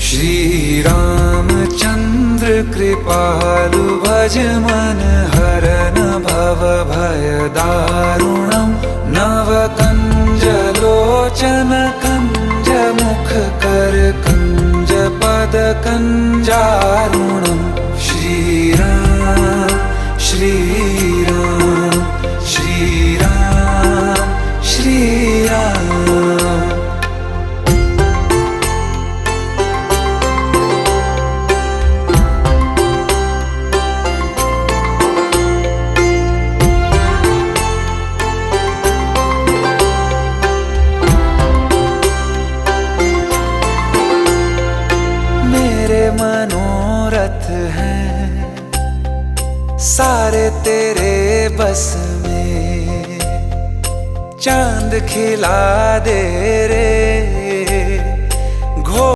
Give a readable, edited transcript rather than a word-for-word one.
श्री रामचंद्र कृपालु भज मन हरन भव भय दारुणम नव कंज लोचन कंज मुख कर कंज पद कंजारुणम श्री राम श्री राम श्री राम श्री राम। मनोरथ हैं सारे तेरे बस में, चांद खिला दे रे